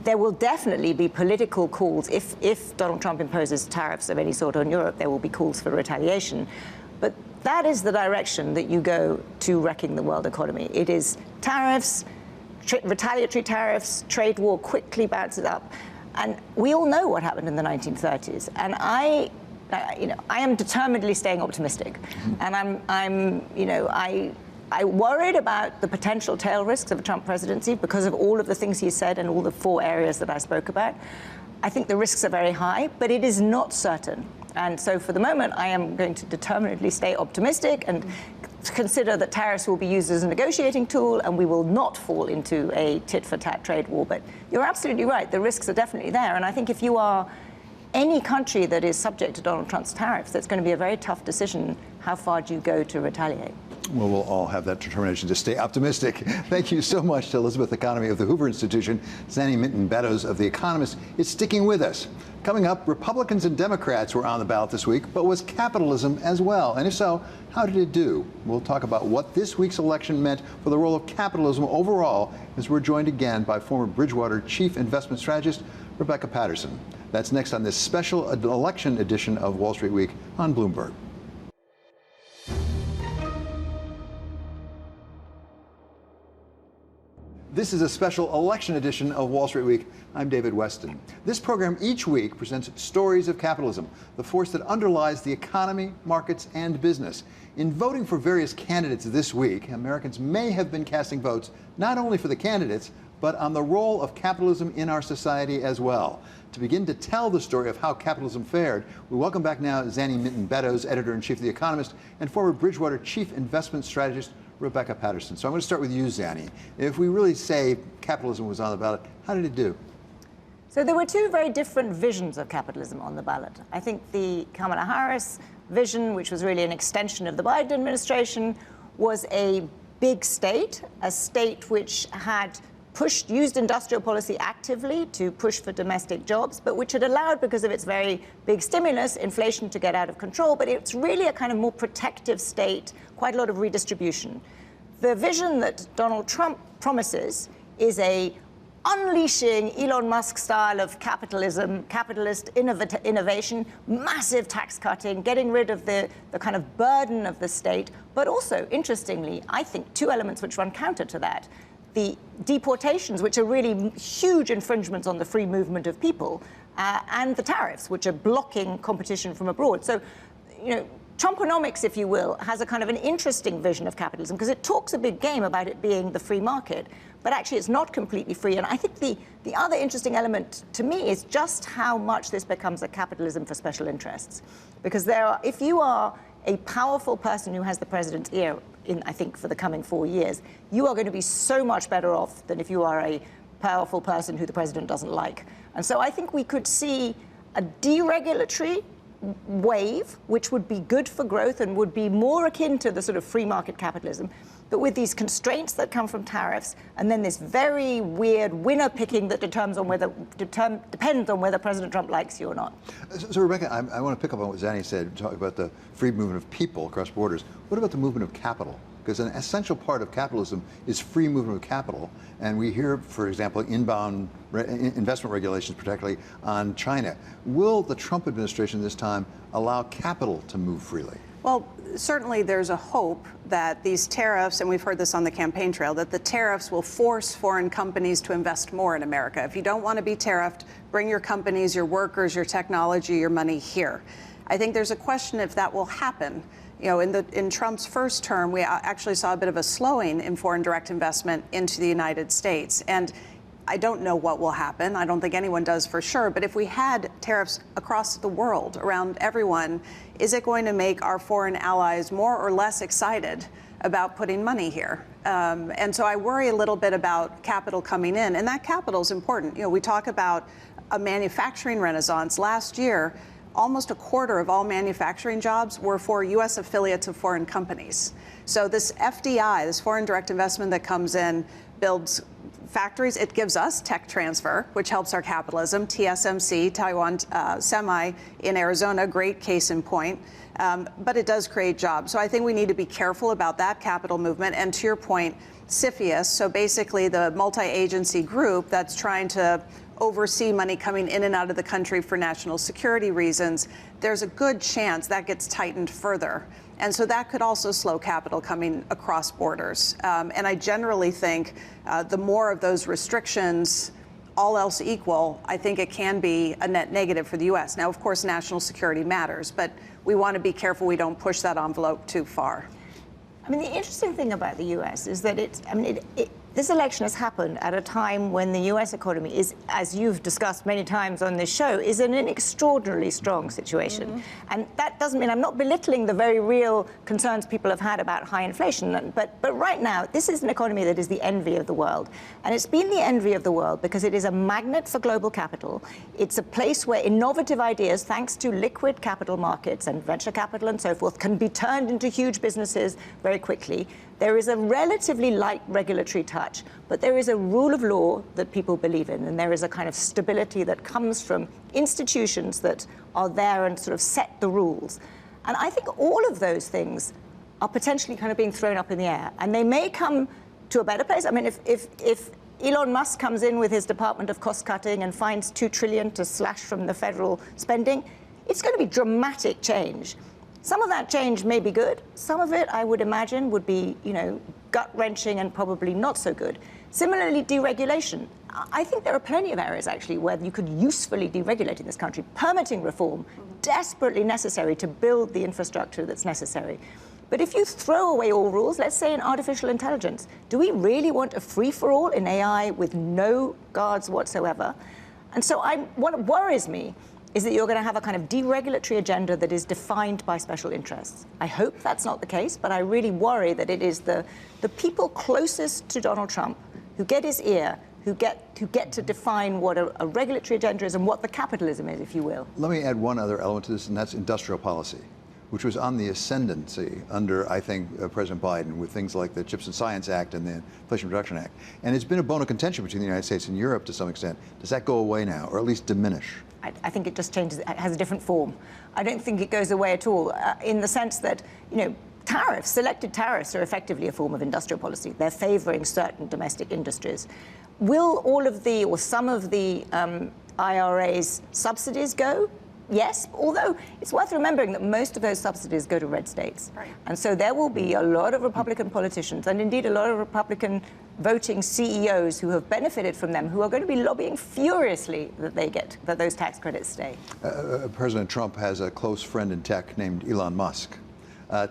There will definitely be political calls. If Donald Trump imposes tariffs of any sort on Europe, there will be calls for retaliation. But that is the direction that you go to wrecking the world economy. It is tariffs, retaliatory tariffs, trade war quickly bounces up. And we all know what happened in the 1930s. And I am determinedly staying optimistic. And I worried about the potential tail risks of a Trump presidency because of all of the things he said and all the 4 areas that I spoke about. I think the risks are very high, but it is not certain. And so for the moment, I am going to determinedly stay optimistic and consider that tariffs will be used as a negotiating tool and we will not fall into a tit-for-tat trade war. But you're absolutely right. The risks are definitely there. And I think if you are any country that is subject to Donald Trump's tariffs, that's going to be a very tough decision. How far do you go to retaliate? Well, we'll all have that determination to stay optimistic. Thank you so much to Elizabeth Economy of the Hoover Institution. Zanny Minton Beddoes of The Economist is sticking with us. Coming up, Republicans and Democrats were on the ballot this week, but was capitalism as well? And if so, how did it do? We'll talk about what this week's election meant for the role of capitalism overall, as we're joined again by former Bridgewater chief investment strategist Rebecca Patterson. That's next on this special election edition of Wall Street Week on Bloomberg. This is a special election edition of Wall Street Week. I'm David Weston. This program each week presents stories of capitalism, the force that underlies the economy, markets, and business. In voting for various candidates this week, Americans may have been casting votes not only for the candidates, but on the role of capitalism in our society as well. To begin to tell the story of how capitalism fared, we welcome back now Zanny Minton Beddoes, editor-in-chief of The Economist, and former Bridgewater chief investment strategist Rebecca Patterson. So I'm going to start with you, Zanny. If we really say capitalism was on the ballot, how did it do? So there were 2 very different visions of capitalism on the ballot. I think the Kamala Harris vision, which was really an extension of the Biden administration, was a big state, a state which had used industrial policy actively to push for domestic jobs, but which had allowed, because of its very big stimulus, inflation to get out of control. But it's really a kind of more protective state, quite a lot of redistribution. The vision that Donald Trump promises is a unleashing Elon Musk style of capitalism, capitalist innovation, massive tax cutting, getting rid of the kind of burden of the state, but also, interestingly, I think 2 elements which run counter to that. The deportations, which are really huge infringements on the free movement of people, and the tariffs, which are blocking competition from abroad. So, Trumponomics, if you will, has a kind of an interesting vision of capitalism because it talks a big game about it being the free market, but actually it's not completely free. And I think the other interesting element to me is just how much this becomes a capitalism for special interests. Because if you are a powerful person who has the president's ear, I think, for the coming 4 years, you are going to be so much better off than if you are a powerful person who the president doesn't like. And so I think we could see a deregulatory wave, which would be good for growth and would be more akin to the sort of free market capitalism, but with these constraints that come from tariffs, and then this very weird winner picking that depends on whether President Trump likes you or not. So Rebecca, I want to pick up on what Zanny said, talk about the free movement of people across borders. What about the movement of capital? Because an essential part of capitalism is free movement of capital. And we hear, for example, inbound investment regulations, particularly on China. Will the Trump administration this time allow capital to move freely? Well, certainly there's a hope that these tariffs, and we've heard this on the campaign trail, that the tariffs will force foreign companies to invest more in America. If you don't want to be tariffed, bring your companies, your workers, your technology, your money here. I think there's a question if that will happen. In Trump's first term, we actually saw a bit of a slowing in foreign direct investment into the United States. And I don't know what will happen. I don't think anyone does for sure. But if we had tariffs across the world, around everyone, is it going to make our foreign allies more or less excited about putting money here. And so I worry a little bit about capital coming in, and that capital is important. You know, we talk about a manufacturing renaissance. Last year, almost a quarter of all manufacturing jobs were for U.S. affiliates of foreign companies. So this FDI, this foreign direct investment that comes in, builds factories. It gives us tech transfer, which helps our capitalism. TSMC, Taiwan Semi in Arizona, great case in point. But it does create jobs. So I think we need to be careful about that capital movement. And to your point, CFIUS, so basically the multi-agency group that's trying to oversee money coming in and out of the country for national security reasons, there's a good chance that gets tightened further. And so that could also slow capital coming across borders. And I generally think the more of those restrictions, all else equal, I think it can be a net negative for the U.S. Now, of course, national security matters, but we want to be careful we don't push that envelope too far. I mean, the interesting thing about the U.S. is that this election has happened at a time when the U.S. economy is, as you've discussed many times on this show, is in an extraordinarily strong situation. Mm-hmm. And that doesn't mean I'm not belittling the very real concerns people have had about high inflation. But right now, this is an economy that is the envy of the world. And it's been the envy of the world because it is a magnet for global capital. It's a place where innovative ideas, thanks to liquid capital markets and venture capital and so forth, can be turned into huge businesses very quickly. There is a relatively light regulatory touch, but there is a rule of law that people believe in, and there is a kind of stability that comes from institutions that are there and sort of set the rules. And I think all of those things are potentially kind of being thrown up in the air, and they may come to a better place. I mean, if Elon Musk comes in with his Department of Cost Cutting and finds $2 trillion to slash from the federal spending, it's going to be dramatic change. Some of that change may be good. Some of it, I would imagine, would be, gut-wrenching and probably not so good. Similarly, deregulation. I think there are plenty of areas, actually, where you could usefully deregulate in this country. Permitting reform, desperately necessary to build the infrastructure that's necessary. But if you throw away all rules, let's say in artificial intelligence, do we really want a free-for-all in AI with no guards whatsoever? And so what worries me is that you're going to have a kind of deregulatory agenda that is defined by special interests. I hope that's not the case, but I really worry that it is the people closest to Donald Trump who get his ear, who get to define what a regulatory agenda is and what the capitalism is, if you will. Let me add one other element to this, and that's industrial policy, which was on the ascendancy under, I think, President Biden with things like the Chips and Science Act and the Inflation Reduction Act. And it's been a bone of contention between the United States and Europe to some extent. Does that go away now, or at least diminish? I think it just changes, it has a different form. I don't think it goes away at all, in the sense that, tariffs, selected tariffs are effectively a form of industrial policy. They're favoring certain domestic industries. Will all of or some of the IRA's subsidies go? Yes, although it's worth remembering that most of those subsidies go to red states. Right. And so there will be a lot of Republican politicians and indeed a lot of Republican voting CEOs who have benefited from them, who are going to be lobbying furiously that those tax credits stay. President Trump has a close friend in tech named Elon Musk.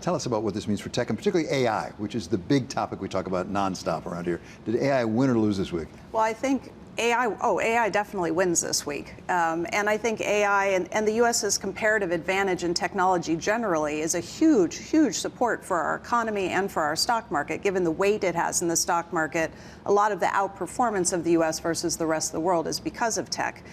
Tell us about what this means for tech, and particularly AI, which is the big topic we talk about nonstop around here. Did AI win or lose this week? Well, I think AI definitely wins this week. And I think AI and the U.S.'s comparative advantage in technology generally is a huge, huge support for our economy and for our stock market, given the weight it has in the stock market. A lot of the outperformance of the U.S. versus the rest of the world is because of tech.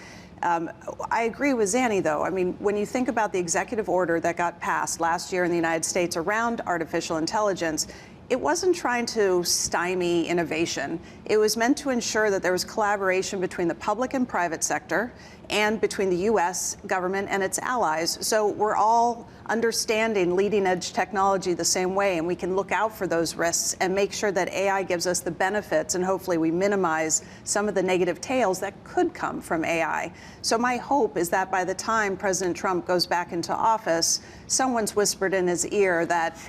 I agree with Zanny, though. I mean, when you think about the executive order that got passed last year in the United States around artificial intelligence, it wasn't trying to stymie innovation. It was meant to ensure that there was collaboration between the public and private sector and between the U.S. government and its allies. So we're all understanding leading edge technology the same way, and we can look out for those risks and make sure that AI gives us the benefits, and hopefully we minimize some of the negative tails that could come from AI. So my hope is that by the time President Trump goes back into office, someone's whispered in his ear that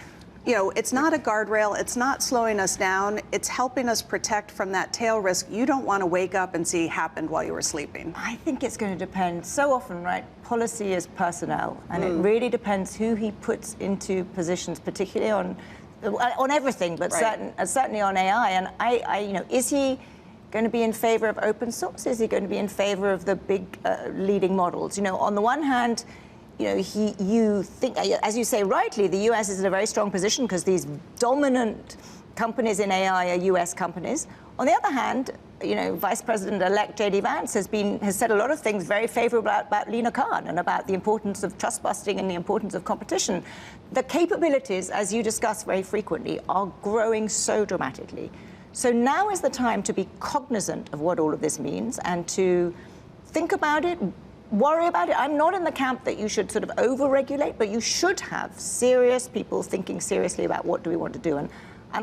it's not a guardrail. It's not slowing us down. It's helping us protect from that tail risk you don't want to wake up and see happened while you were sleeping. I think it's going to depend. So often, right, policy is personnel, and it really depends who he puts into positions, particularly on everything, but right. certainly on AI. And is he going to be in favor of open source? Is he going to be in favor of the big leading models? On the one hand, you think, as you say rightly, the US is in a very strong position because these dominant companies in AI are US companies. On the other hand, Vice President-elect J.D. Vance has said a lot of things very favorable about Lina Khan and about the importance of trust busting and the importance of competition. The capabilities, as you discuss very frequently, are growing so dramatically. So now is the time to be cognizant of what all of this means and to think about it, worry about it. I'm not in the camp that you should sort of over-regulate, but you should have serious people thinking seriously about what do we want to do. And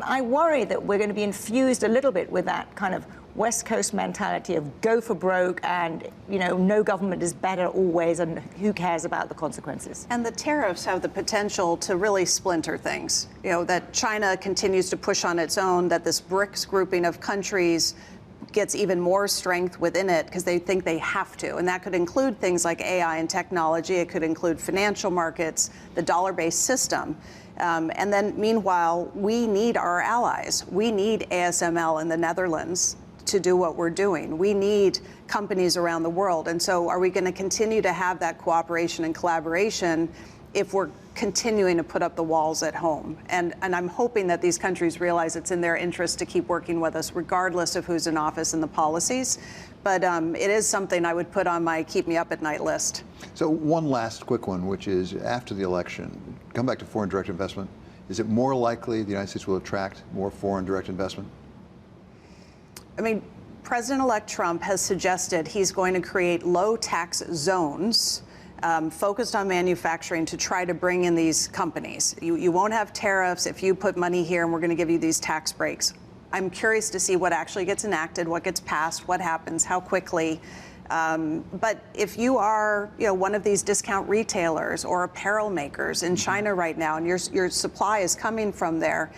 I worry that we're going to be infused a little bit with that kind of West Coast mentality of go for broke and, no government is better always and who cares about the consequences. And the tariffs have the potential to really splinter things. That China continues to push on its own, that this BRICS grouping of countries gets even more strength within it because they think they have to. And that could include things like AI and technology. It could include financial markets, the dollar-based system. And then, meanwhile, we need our allies. We need ASML in the Netherlands to do what we're doing. We need companies around the world. And so are we going to continue to have that cooperation and collaboration if we're continuing to put up the walls at home? And I'm hoping that these countries realize it's in their interest to keep working with us, regardless of who's in office and the policies. But it is something I would put on my keep me up at night list. So one last quick one, which is after the election, come back to foreign direct investment. Is it more likely the United States will attract more foreign direct investment? I mean, President-elect Trump has suggested he's going to create low tax zones focused on manufacturing to try to bring in these companies. You won't have tariffs if you put money here, and we're going to give you these tax breaks. I'm curious to see what actually gets enacted, what gets passed, what happens, how quickly. But if you are, one of these discount retailers or apparel makers in China right now, and your supply is coming from there,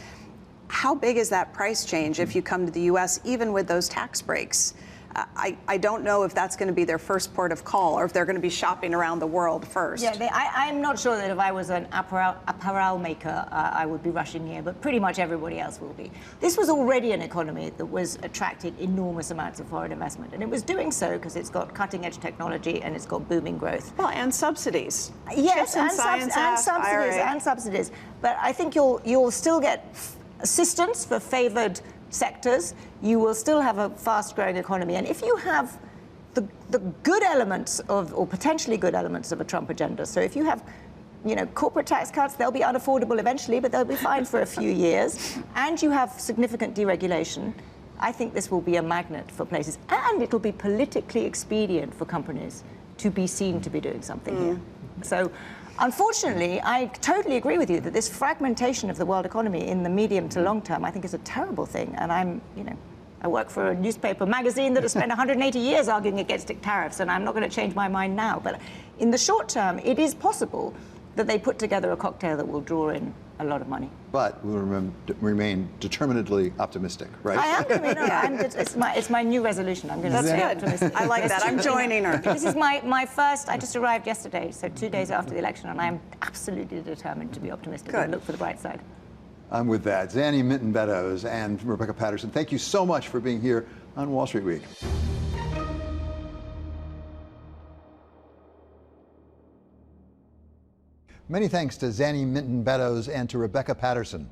how big is that price change if you come to the U.S., even with those tax breaks? I don't know if that's going to be their first port of call or if they're going to be shopping around the world first. Yeah, I'm not sure that if I was an apparel maker, I would be rushing here, but pretty much everybody else will be. This was already an economy that was attracting enormous amounts of foreign investment, and it was doing so because it's got cutting-edge technology and it's got booming growth. Well, and subsidies. Yes, and subsidies. But I think you'll still get assistance for favored sectors. You will still have a fast-growing economy. And if you have the good elements of, or potentially good elements of a Trump agenda, so if you have, corporate tax cuts, they'll be unaffordable eventually, but they'll be fine for a few years, and you have significant deregulation, I think this will be a magnet for places. And it'll be politically expedient for companies to be seen to be doing something here. So, unfortunately, I totally agree with you that this fragmentation of the world economy in the medium to long term, I think, is a terrible thing. And I work for a newspaper magazine that has spent 180 years arguing against tariffs, and I'm not going to change my mind now. But in the short term, it is possible that they put together a cocktail that will draw in a lot of money. But we'll remain determinedly optimistic, right? I am. It's my new resolution. I'm going to stay optimistic. I like that. I'm joining her. This is my first. I just arrived yesterday, so 2 days after the election, and I'm absolutely determined to be optimistic and look for the bright side. I'm with that. Zanny Minton Beddoes and Rebecca Patterson, thank you so much for being here on Wall Street Week. Many thanks to Zanny Minton Beddoes and to Rebecca Patterson.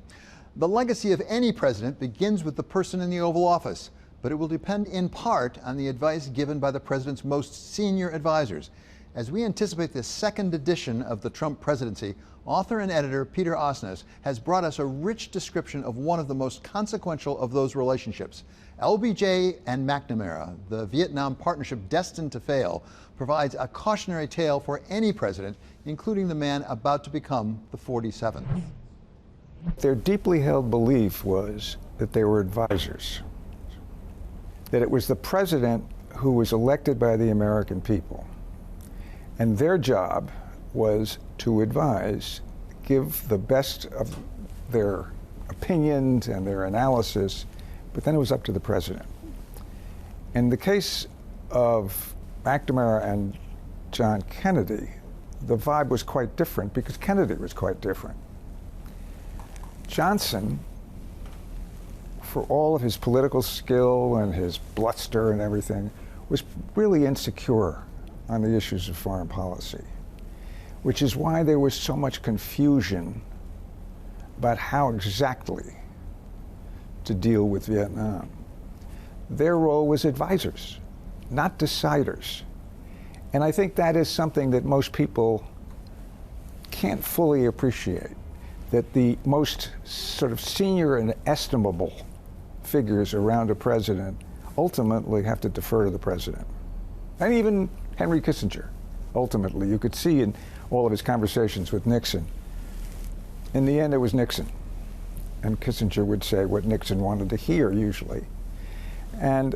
The legacy of any president begins with the person in the Oval Office, but it will depend in part on the advice given by the president's most senior advisors. As we anticipate the second edition of the Trump presidency, author and editor Peter Osnes has brought us a rich description of one of the most consequential of those relationships. LBJ and McNamara, the Vietnam partnership destined to fail, provides a cautionary tale for any president, including the man about to become the 47th. Their deeply held belief was that they were advisors, that it was the president who was elected by the American people, and their job was to advise, give the best of their opinions and their analysis, but then it was up to the president. In the case of McNamara and John Kennedy, the vibe was quite different because Kennedy was quite different. Johnson, for all of his political skill and his bluster and everything, was really insecure on the issues of foreign policy. which is why there was so much confusion about how exactly to deal with Vietnam. Their role was advisors, not deciders. And I think that is something that most people can't fully appreciate, that the most sort of senior and estimable figures around a president ultimately have to defer to the president. And even Henry Kissinger, ultimately. You could see in all of his conversations with Nixon. In the end, it was Nixon. And Kissinger would say what Nixon wanted to hear, usually. And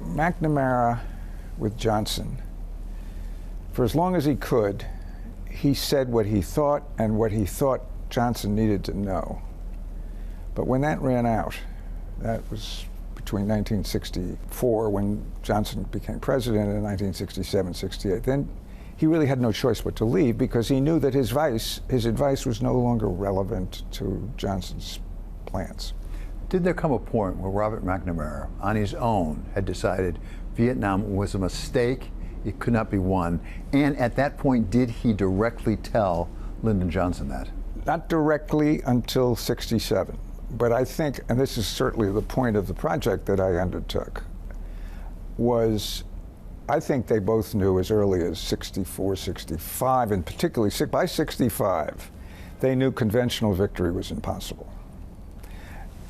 McNamara with Johnson, for as long as he could, he said what he thought and what he thought Johnson needed to know. But when that ran out, that was between 1964, when Johnson became president, and 1967, 68, then he really had no choice but to leave, because he knew that his advice was no longer relevant to Johnson's plans. Did there come a point where Robert McNamara, on his own, had decided Vietnam was a mistake, it could not be won, and at that point, did he directly tell Lyndon Johnson that? Not directly until 67. But I think, and this is certainly the point of the project that I undertook, was I think they both knew as early as 64, 65, and particularly by 65, they knew conventional victory was impossible.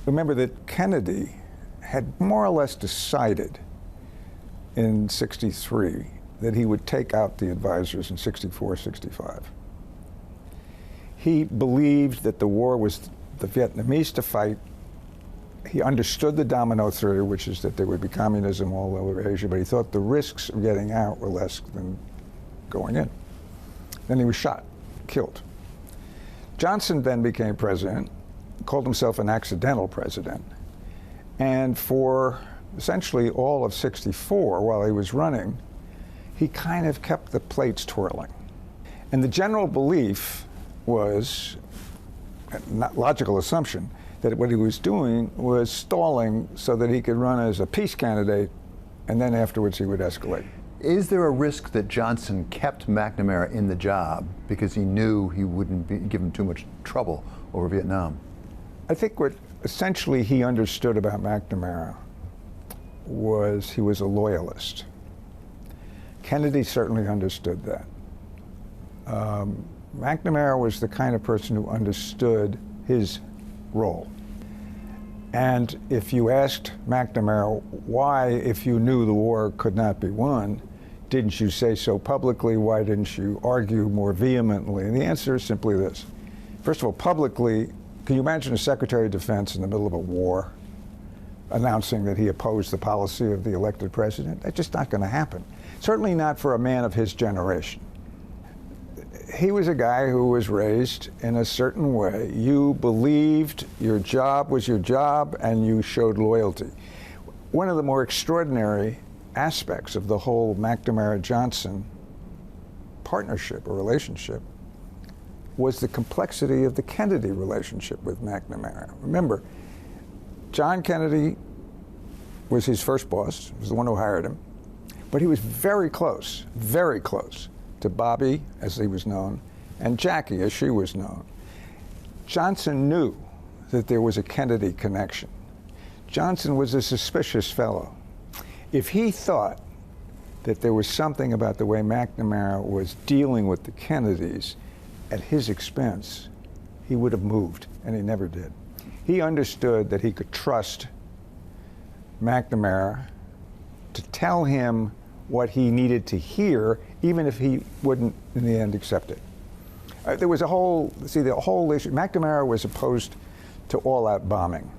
Remember that Kennedy had more or less decided in 63 that he would take out the advisors in 64, 65. He believed that the war was the Vietnamese to fight. He understood the domino theory, which is that there would be communism all over Asia, but he thought the risks of getting out were less than going in. Then he was shot, killed. Johnson then became president, called himself an accidental president, and for essentially all of 64, while he was running, he kind of kept the plates twirling. And the general belief was, not logical assumption, that what he was doing was stalling so that he could run as a peace candidate, and then afterwards he would escalate. Is there a risk that Johnson kept McNamara in the job because he knew he wouldn't give him too much trouble over Vietnam? I think what essentially he understood about McNamara was he was a loyalist. Kennedy certainly understood that. McNamara was the kind of person who understood his role. And if you asked McNamara why, if you knew the war could not be won, didn't you say so publicly? Why didn't you argue more vehemently? And the answer is simply this. First of all, publicly, can you imagine a Secretary of Defense in the middle of a war announcing that he opposed the policy of the elected president? That's just not going to happen. Certainly not for a man of his generation. He was a guy who was raised in a certain way. You believed your job was your job, and you showed loyalty. One of the more extraordinary aspects of the whole McNamara-Johnson partnership or relationship was the complexity of the Kennedy relationship with McNamara. Remember, John Kennedy was his first boss, was the one who hired him, but he was very close to Bobby, as he was known, and Jackie, as she was known. Johnson knew that there was a Kennedy connection. Johnson was a suspicious fellow. If he thought that there was something about the way McNamara was dealing with the Kennedys at his expense, he would have moved, and he never did. He understood that he could trust McNamara to tell him what he needed to hear, even if he wouldn't, in the end, accept it. There was the whole issue. McNamara was opposed to all-out bombing,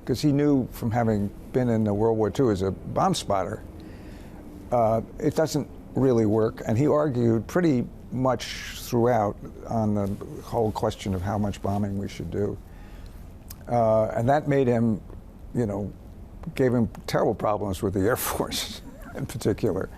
because he knew from having been in World War II as a bomb spotter, it doesn't really work, and he argued pretty much throughout on the whole question of how much bombing we should do. And that made him, gave him terrible problems with the Air Force in particular.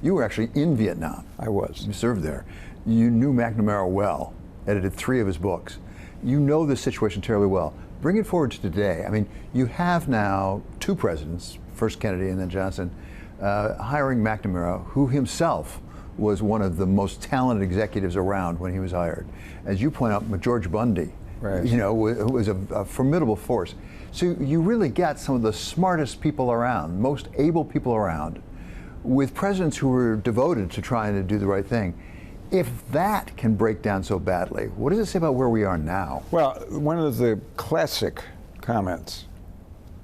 You were actually in Vietnam. I was. You served there. You knew McNamara well, edited 3 of his books. You know the situation terribly well. Bring it forward to today. I mean, you have now 2 presidents, first Kennedy and then Johnson, hiring McNamara, who himself was one of the most talented executives around when he was hired. As you point out, George Bundy, Right. you know, was a formidable force. So you really got some of the smartest people around, most able people around, with presidents who were devoted to trying to do the right thing. If that can break down so badly, what does it say about where we are now? Well, one of the classic comments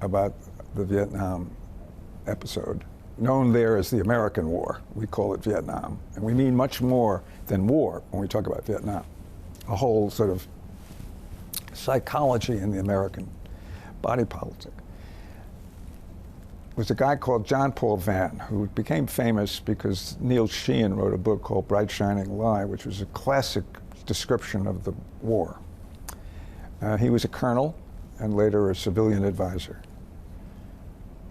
about the Vietnam episode, known there as the American War, we call it Vietnam, and we mean much more than war when we talk about Vietnam. A whole sort of psychology in the American body politic. Was a guy called John Paul Vann, who became famous because Neil Sheehan wrote a book called Bright Shining Lie, which was a classic description of the war. He was a colonel and later a civilian advisor.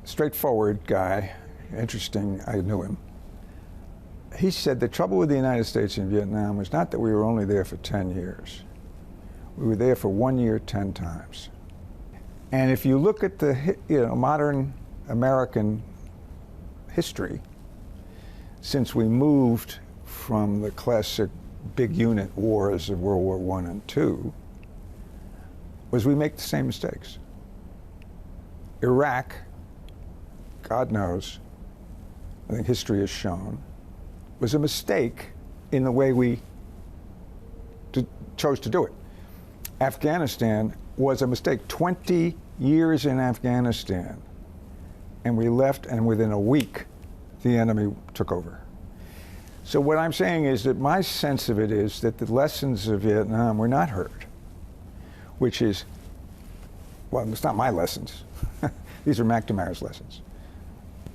Straightforward guy, interesting, I knew him. He said the trouble with the United States in Vietnam was not that we were only there for 10 years. We were there for 1 year 10 times. And if you look at the modern American history, since we moved from the classic big unit wars of World War I and II, was we make the same mistakes. Iraq, God knows, I think history has shown, was a mistake in the way we chose to do it. Afghanistan was a mistake. 20 years in Afghanistan, and we left, and within a week, the enemy took over. So what I'm saying is that my sense of it is that the lessons of Vietnam were not heard, which is, well, it's not my lessons. These are McNamara's lessons.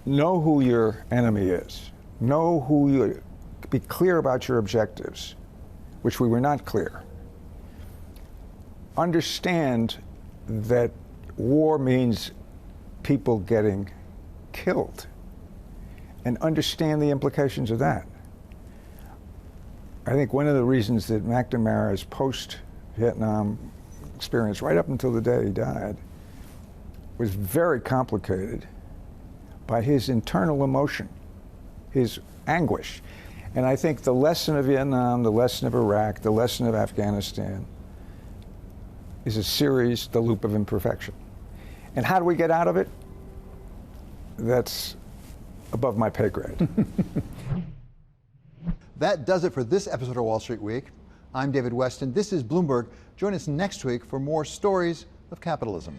Know who your enemy is. Know who you, be clear about your objectives, which we were not clear. Understand that war means people getting killed, and understand the implications of that. I think one of the reasons that McNamara's post-Vietnam experience, right up until the day he died, was very complicated by his internal emotion, his anguish. And I think the lesson of Vietnam, the lesson of Iraq, the lesson of Afghanistan is a series, the loop of imperfection. And how do we get out of it? That's above my pay grade. That does it for this episode of Wall Street Week. I'm David Weston. This is Bloomberg. Join us next week for more stories of capitalism.